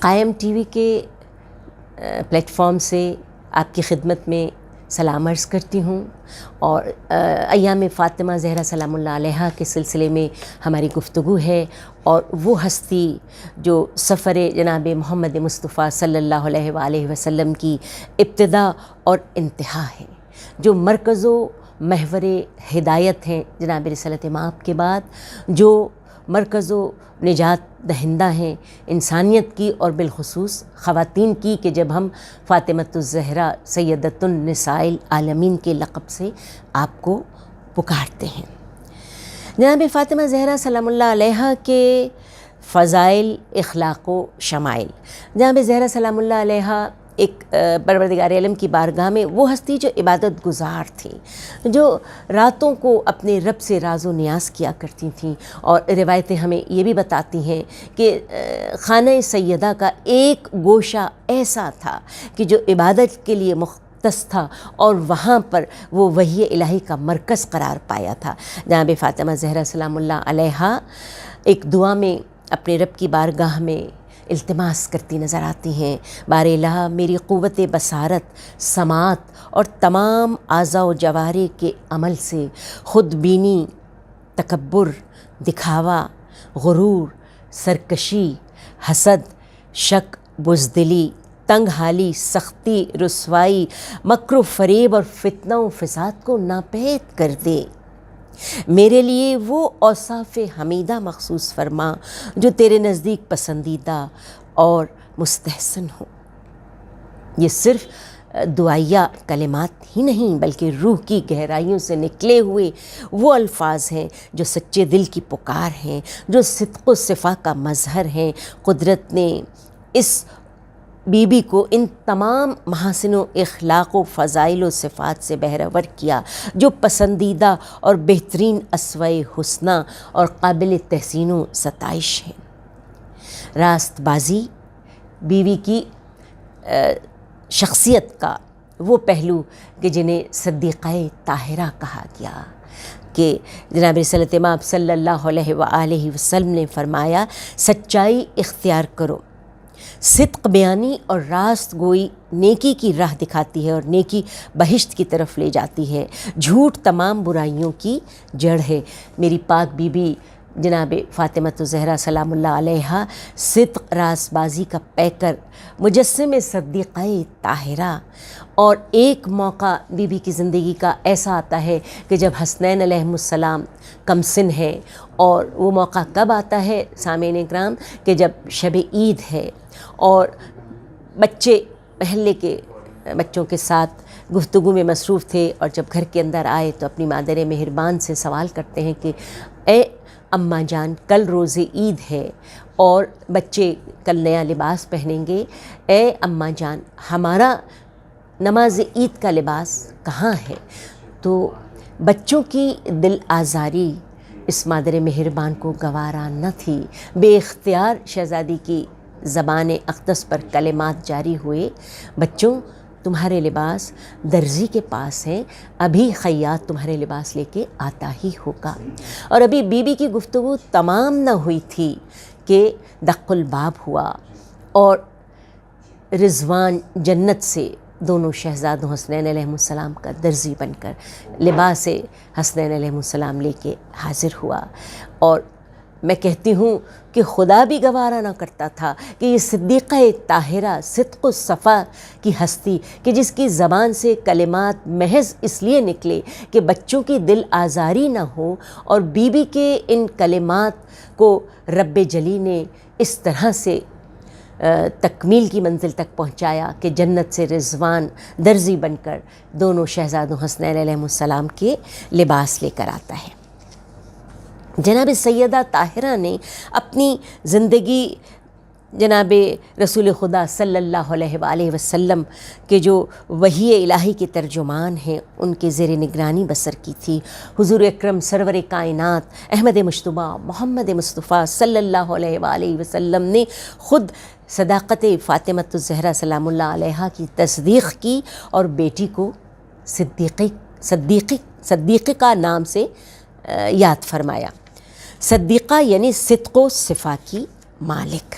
قائم T V کے plate form سے آپ کی خدمت میں سلام عرض کرتی ہوں، اور ایام فاطمہ زہرا سلام اللہ علیہا کے سلسلے میں ہماری گفتگو ہے، اور وہ ہستی جو سفر جناب محمد مصطفیٰ صلی اللہ علیہ وآلہ وسلم کی ابتدا اور انتہا ہے، جو مرکز و محور ہدایت ہیں جناب رسالت مآب کے بعد، جو مرکز و نجات دہندہ ہیں انسانیت کی اور بالخصوص خواتین کی، کہ جب ہم فاطمۃ الزہرا سیدۃ النساء العالمین کے لقب سے آپ کو پکارتے ہیں۔ جناب فاطمہ زہرا سلام اللہ علیہا کے فضائل، اخلاق و شمائل۔ جناب زہرا سلام اللہ علیہا ایک پروردگار عالم کی بارگاہ میں وہ ہستی جو عبادت گزار تھی، جو راتوں کو اپنے رب سے راز و نیاز کیا کرتی تھیں، اور روایتیں ہمیں یہ بھی بتاتی ہیں کہ خانہ سیدہ کا ایک گوشہ ایسا تھا کہ جو عبادت کے لیے مختص تھا، اور وہاں پر وہ وحی الہی کا مرکز قرار پایا تھا۔ جناب فاطمہ زہرا سلام اللہ علیہا ایک دعا میں اپنے رب کی بارگاہ میں التماس کرتی نظر آتی ہیں، بار الہ میری قوت بصارت، سماعت اور تمام اعضاء و جوارح کے عمل سے خود بینی، تکبر، دکھاوا، غرور، سرکشی، حسد، شک، بزدلی، تنگ حالی، سختی، رسوائی، مکر و فریب اور فتنہ و فساد کو ناپید کر دے۔ میرے لیے وہ اوصاف حمیدہ مخصوص فرما جو تیرے نزدیک پسندیدہ اور مستحسن ہوں۔ یہ صرف دعائیہ کلمات ہی نہیں، بلکہ روح کی گہرائیوں سے نکلے ہوئے وہ الفاظ ہیں جو سچے دل کی پکار ہیں، جو صدق و صفا کا مظہر ہیں۔ قدرت نے اس بی بی کو ان تمام محاسن و اخلاق و فضائل و صفات سے بہرور کیا جو پسندیدہ اور بہترین اسوہ حسنہ اور قابل تحسین و ستائش ہیں۔ راست بازی بیوی کی شخصیت کا وہ پہلو کہ جنہیں صدیقہ طاہرہ کہا گیا، کہ جناب رسالت مآب صلی اللہ علیہ وآلہ وسلم نے فرمایا، سچائی اختیار کرو، صدق بیانی اور راست گوئی نیکی کی راہ دکھاتی ہے اور نیکی بہشت کی طرف لے جاتی ہے، جھوٹ تمام برائیوں کی جڑ ہے۔ میری پاک بی بی جناب فاطمۃ الزہرا سلام اللہ علیہا صدق، راست بازی کا پیکر، مجسم صدیقہ طاہرہ۔ اور ایک موقع بی بی کی زندگی کا ایسا آتا ہے کہ جب حسنین علیہ السلام کم سن ہے، اور وہ موقع کب آتا ہے سامعین اکرام، کہ جب شب عید ہے اور بچے محلے کے بچوں کے ساتھ گفتگو میں مصروف تھے، اور جب گھر کے اندر آئے تو اپنی مادر مہربان سے سوال کرتے ہیں کہ اے اماں جان، کل روز عید ہے اور بچے کل نیا لباس پہنیں گے، اے اماں جان ہمارا نماز عید کا لباس کہاں ہے؟ تو بچوں کی دل آزاری اس مادر مہربان کو گوارا نہ تھی، بے اختیار شہزادی کی زبان اقدس پر کلمات جاری ہوئے، بچوں تمہارے لباس درزی کے پاس ہیں، ابھی خیاط تمہارے لباس لے کے آتا ہی ہوگا۔ اور ابھی بی بی کی گفتگو تمام نہ ہوئی تھی کہ دق الباب ہوا، اور رضوان جنت سے دونوں شہزادوں حسنین علیہ السلام کا درزی بن کر لباس حسنین علیہ السلام لے کے حاضر ہوا۔ اور میں کہتی ہوں کہ خدا بھی گوارا نہ کرتا تھا کہ یہ صدیقہ طاہرہ، صدق و صفا کی ہستی، کہ جس کی زبان سے کلمات محض اس لیے نکلے کہ بچوں کی دل آزاری نہ ہو، اور بی بی کے ان کلمات کو رب جلی نے اس طرح سے تکمیل کی منزل تک پہنچایا کہ جنت سے رضوان درزی بن کر دونوں شہزادوں حسنین علیہ السلام کے لباس لے کر آتا ہے۔ جناب سیدہ طاہرہ نے اپنی زندگی جناب رسول خدا صلی اللہ علیہ وآلہ وسلم کے جو وحی الہی کے ترجمان ہیں ان کے زیر نگرانی بسر کی تھی۔ حضور اکرم سرور کائنات احمد مجتبیٰ محمد مصطفیٰ صلی اللہ علیہ وآلہ وسلم نے خود صداقت فاطمۃ الزہرا سلام اللہ علیہا کی تصدیق کی، اور بیٹی کو صدیقہ نام سے یاد فرمایا۔ صدیقہ یعنی صدق و صفا کی مالک۔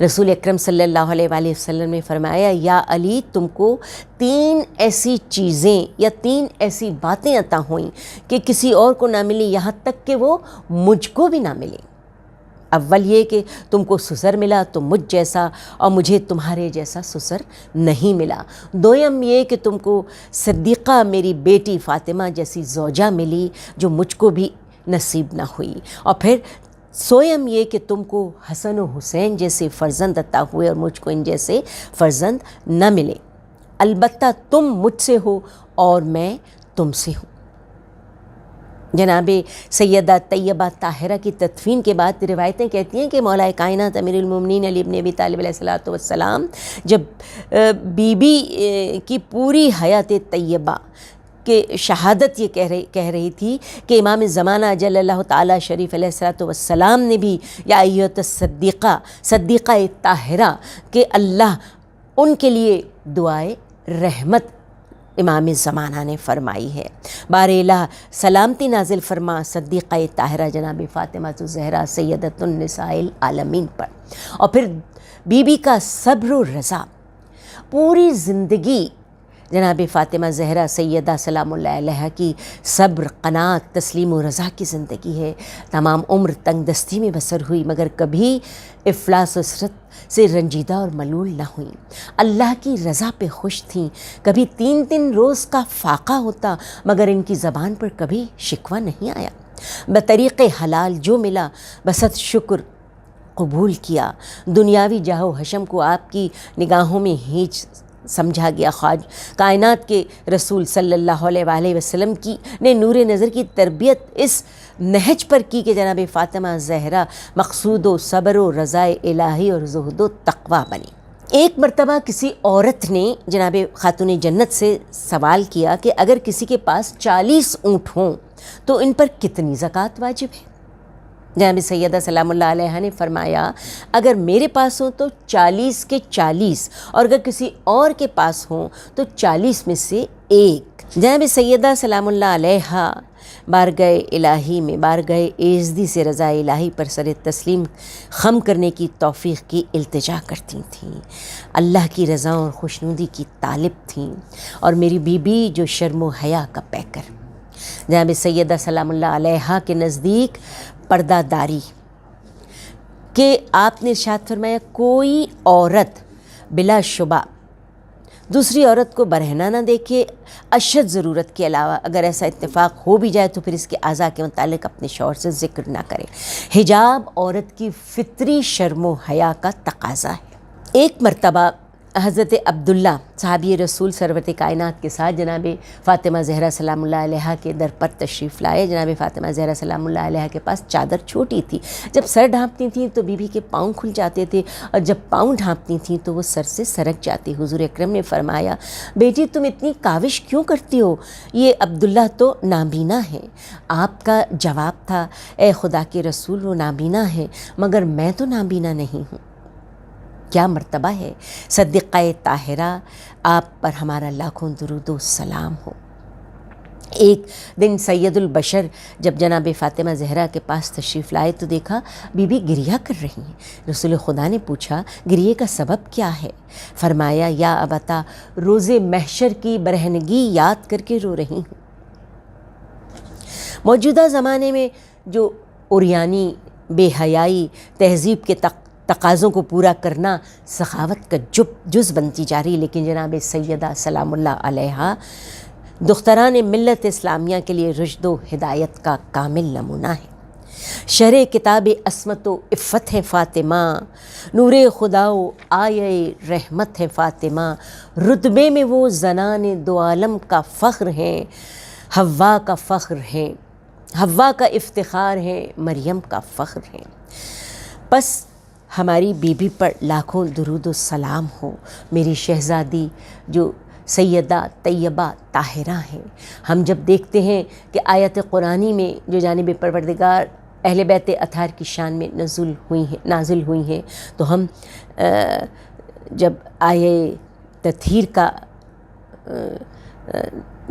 رسول اکرم صلی اللہ علیہ وآلہ وسلم نے فرمایا یا علی تم کو 3 ایسی چیزیں یا 3 ایسی باتیں عطا ہوئیں کہ کسی اور کو نہ ملی، یہاں تک کہ وہ مجھ کو بھی نہ ملیں۔ اول یہ کہ تم کو سسر ملا تو مجھ جیسا، اور مجھے تمہارے جیسا سسر نہیں ملا۔ دویم یہ کہ تم کو صدیقہ میری بیٹی فاطمہ جیسی زوجہ ملی جو مجھ کو بھی نصیب نہ ہوئی، اور پھر سویم یہ کہ تم کو حسن و حسین جیسے فرزند عطا ہوئے اور مجھ کو ان جیسے فرزند نہ ملے۔ البتہ تم مجھ سے ہو اور میں تم سے ہوں۔ جناب سیدہ طیبہ طاہرہ کی تدفین کے بعد روایتیں کہتی ہیں کہ مولا کائنات امیر المومنین علی بن ابی طالب علیہ السلام جب بی بی کی پوری حیات طیبہ کہ شہادت یہ کہہ رہی تھی کہ امام زمانہ جل اللہ تعالی شریف علیہ السلام نے بھی یا ایت الصدیقہ، صدیقہ طاہرہ، کہ اللہ ان کے لیے دعائے رحمت امام زمانہ نے فرمائی ہے۔ بار الہ سلامتی نازل فرما صدیقہ طاہرہ جناب فاطمہ الزہرا سیدۃ النساء العالمین پر۔ اور پھر بی بی کا صبر و رضا، پوری زندگی جناب فاطمہ زہرا سیدہ سلام اللہ علیہ کی صبر، قناعت، تسلیم و رضا کی زندگی ہے۔ تمام عمر تنگ دستی میں بسر ہوئی مگر کبھی افلاس و عسرت سے رنجیدہ اور ملول نہ ہوئیں۔ اللہ کی رضا پہ خوش تھیں۔ کبھی 3 روز کا فاقہ ہوتا مگر ان کی زبان پر کبھی شکوہ نہیں آیا۔ بطریق حلال جو ملا بست شکر قبول کیا۔ دنیاوی جاہ و حشم کو آپ کی نگاہوں میں ہیچ سمجھا گیا۔ خواج کائنات کے رسول صلی اللہ علیہ وآلہ وسلم کی نے نور نظر کی تربیت اس نہج پر کی کہ جناب فاطمہ زہرا مقصود و صبر و رضا الہی اور زہد و تقوی بنی۔ ایک مرتبہ کسی عورت نے جناب خاتون جنت سے سوال کیا کہ اگر کسی کے پاس 40 اونٹ ہوں تو ان پر کتنی زکوٰۃ واجب ہے؟ جناب سیدہ سلام اللہ علیہ نے فرمایا اگر میرے پاس ہوں تو 40 کے 40، اور اگر کسی اور کے پاس ہوں تو 40 میں سے 1۔ جناب سیدہ سلام اللہ علیہ بارگاہ الہی میں بارگاہ ایزدی سے رضا الہی پر سر تسلیم خم کرنے کی توفیق کی التجا کرتی تھیں۔ اللہ کی رضا اور خوشنودی کی طالب تھیں، اور میری بی بی جو شرم و حیا کا پیکر جناب سیدہ سلام اللہ علیہ کے نزدیک پردہ داری کہ آپ نے ارشاد فرمایا کوئی عورت بلا شبہ دوسری عورت کو برہنہ نہ دیکھے اشد ضرورت کے علاوہ، اگر ایسا اتفاق ہو بھی جائے تو پھر اس کے اعضاء کے متعلق اپنے شوہر سے ذکر نہ کرے۔ حجاب عورت کی فطری شرم و حیا کا تقاضا ہے۔ ایک مرتبہ حضرت عبداللہ صحابی رسول سرورت کائنات کے ساتھ جناب فاطمہ زہرا سلام اللہ علیہ کے در پر تشریف لائے۔ جناب فاطمہ زہرا سلام اللہ علیہ کے پاس چادر چھوٹی تھی، جب سر ڈھانپتی تھیں تو بی بی کے پاؤں کھل جاتے تھے، اور جب پاؤں ڈھانپتی تھیں تو وہ سر سے سرک جاتی۔ حضور اکرم نے فرمایا بیٹی تم اتنی کاوش کیوں کرتی ہو، یہ عبداللہ تو نابینا ہے۔ آپ کا جواب تھا اے خدا کے رسول وہ نابینا ہے مگر میں تو نابینا نہیں ہوں۔ کیا مرتبہ ہے صدیقہ طاہرہ، آپ پر ہمارا لاکھوں درود و سلام ہو۔ ایک دن سید البشر جب جناب فاطمہ زہرا کے پاس تشریف لائے تو دیکھا بی بی گریہ کر رہی ہیں۔ رسول خدا نے پوچھا گریے کا سبب کیا ہے؟ فرمایا یا ابتا روز محشر کی برہنگی یاد کر کے رو رہی ہوں۔ موجودہ زمانے میں جو عریانی، بے حیائی، تہذیب کے تقاضوں کو پورا کرنا سخاوت کا جز بنتی جا رہی، لیکن جناب سیدہ سلام اللہ علیہ دختران ملت اسلامیہ کے لیے رشد و ہدایت کا کامل نمونہ ہے۔ شرح کتاب عصمت و عفت ہے فاطمہ، نور خدا و آیے رحمت ہے فاطمہ، رتبے میں وہ زنان دو عالم کا فخر ہیں، حوا کا فخر ہیں، حوا کا افتخار ہے، مریم کا فخر ہے۔ بس ہماری بی بی پر لاکھوں درود و سلام ہو، میری شہزادی جو سیدہ طیبہ طاہرہ ہیں۔ ہم جب دیکھتے ہیں کہ آیت قرآنی میں جو جانب پروردگار اہل بیت اطہار کی شان میں نازل ہوئی ہیں تو ہم جب آیے تطہیر کا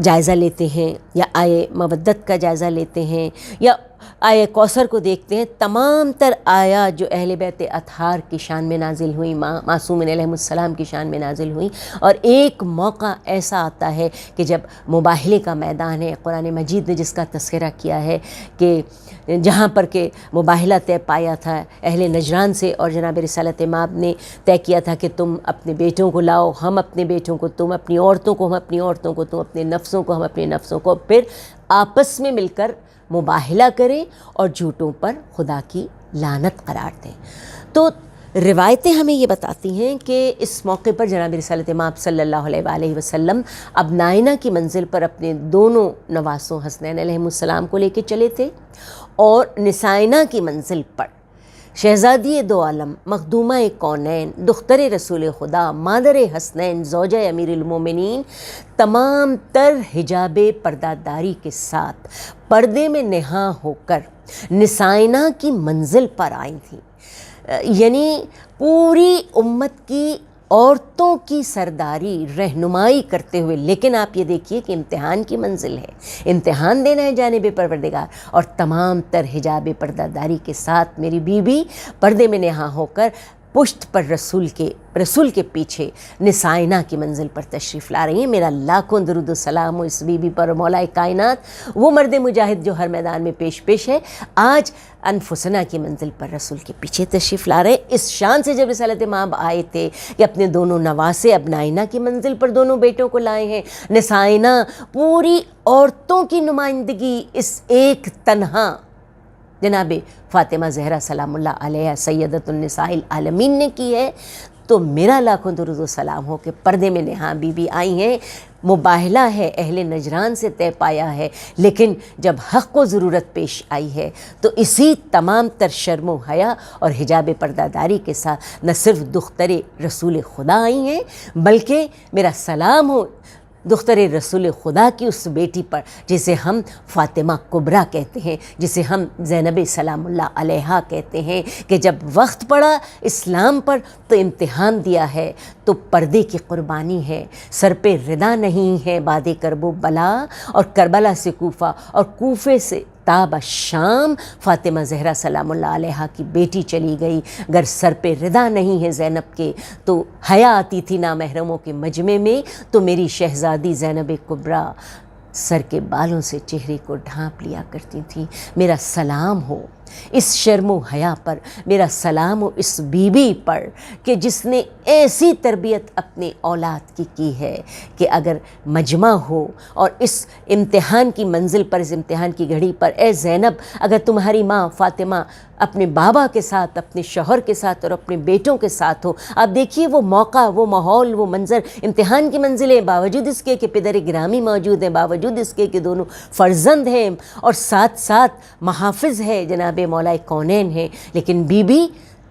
جائزہ لیتے ہیں یا آیے مودت کا جائزہ لیتے ہیں یا آیہ کوثر کو دیکھتے ہیں، تمام تر آیات جو اہل بیت اطہار کی شان میں نازل ہوئیں، معصومین علیہم السلام کی شان میں نازل ہوئیں، اور ایک موقع ایسا آتا ہے کہ جب مباہلے کا میدان ہے، قرآن مجید نے جس کا تذکرہ کیا ہے کہ جہاں پر کہ مباہلہ طے پایا تھا اہل نجران سے، اور جناب رسالت مآب نے طے کیا تھا کہ تم اپنے بیٹوں کو لاؤ، ہم اپنے بیٹوں کو، تم اپنی عورتوں کو، ہم اپنی عورتوں کو، تم اپنے نفسوں کو، ہم اپنے نفسوں کو، پھر آپس میں مل کر مباہلہ کریں اور جھوٹوں پر خدا کی لعنت قرار دیں۔ تو روایتیں ہمیں یہ بتاتی ہیں کہ اس موقع پر جناب رسالت مآب صلی اللہ علیہ وآلہ وسلم ابنائنا کی منزل پر اپنے دونوں نواسوں حسنین علیہم السلام کو لے کے چلے تھے، اور نسائنا کی منزل پر شہزادی دو عالم، مخدومہ کونین، دختر رسول خدا، مادر حسنین، زوجہ امیر المومنین، تمام تر حجاب پردہ داری کے ساتھ پردے میں نہاں ہو کر نسائنا کی منزل پر آئی تھیں۔ یعنی پوری امت کی عورتوں کی سرداری رہنمائی کرتے ہوئے، لیکن آپ یہ دیکھیے کہ امتحان کی منزل ہے، امتحان دینا ہے جانب پروردگار، اور تمام تر حجاب پردہ داری کے ساتھ میری بیوی پردے میں نہاں ہو کر پشت پر رسول کے پیچھے نسائنا کی منزل پر تشریف لا رہی ہیں۔ میرا لاکھوں درود و سلام ہو اس بی بی پر، مولا کائنات، وہ مرد مجاہد جو ہر میدان میں پیش ہے، آج انفسنا کی منزل پر رسول کے پیچھے تشریف لا رہے ہیں۔ اس شان سے جب رسالت مآب آئے تھے کہ اپنے دونوں نواسے ابنائنا کی منزل پر دونوں بیٹوں کو لائے ہیں، نسائنا پوری عورتوں کی نمائندگی اس ایک تنہا جناب فاطمہ زہرا سلام اللہ علیہ سیدۃ النساء العالمین نے کی ہے، تو میرا لاکھوں درود و سلام ہو کہ پردے میں نہاں بی بی آئی ہیں۔ مباہلہ ہے، اہل نجران سے طے پایا ہے، لیکن جب حق کو ضرورت پیش آئی ہے تو اسی تمام تر شرم و حیا اور حجاب پردہ داری کے ساتھ نہ صرف دختر رسول خدا آئی ہیں، بلکہ میرا سلام ہو دختر رسول خدا کی اس بیٹی پر جسے ہم فاطمہ کبریٰ کہتے ہیں، جسے ہم زینب سلام اللہ علیہا کہتے ہیں، کہ جب وقت پڑا اسلام پر تو امتحان دیا ہے، تو پردے کی قربانی ہے، سر پہ ردا نہیں ہے بعد کرب و بلا، اور کربلا سے کوفہ اور کوفے سے تاب شام فاطمہ زہرا سلام اللہ علیہا کی بیٹی چلی گئی۔ اگر سر پہ ردا نہیں ہے زینب کے تو حیا آتی تھی نامحرموں کے مجمع میں، تو میری شہزادی زینب کبریٰ سر کے بالوں سے چہرے کو ڈھانپ لیا کرتی تھی۔ میرا سلام ہو اس شرم و حیا پر، میرا سلام ہو اس بیوی پر کہ جس نے ایسی تربیت اپنے اولاد کی ہے کہ اگر مجمع ہو اور اس امتحان کی منزل پر، اس امتحان کی گھڑی پر، اے زینب اگر تمہاری ماں فاطمہ اپنے بابا کے ساتھ، اپنے شوہر کے ساتھ اور اپنے بیٹوں کے ساتھ ہو، آپ دیکھیے وہ موقع، وہ ماحول، وہ منظر، امتحان کی منزلیں، باوجود اس کے کہ پدر گرامی موجود ہیں، باوجود اس کے کہ دونوں فرزند ہیں اور ساتھ ساتھ محافظ ہے جناب مولا کونین ہیں، لیکن بی بی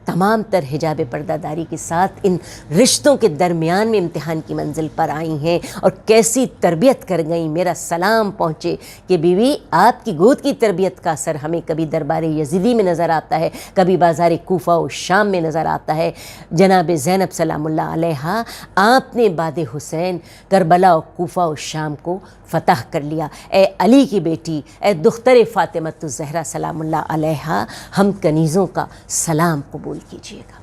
تمام تر حجاب پردہ داری کے ساتھ ان رشتوں کے درمیان میں امتحان کی منزل پر آئی ہیں، اور کیسی تربیت کر گئیں۔ میرا سلام پہنچے کہ بیوی آپ کی گود کی تربیت کا اثر ہمیں کبھی دربار یزیدی میں نظر آتا ہے، کبھی بازار کوفہ و شام میں نظر آتا ہے۔ جناب زینب سلام اللہ علیہا، آپ نے بعد حسین کربلا و کوفہ و شام کو فتح کر لیا۔ اے علی کی بیٹی، اے دختر فاطمہ الزہرا سلام اللہ علیہا، ہم کنیزوں کا سلام قبول کیجیے گا۔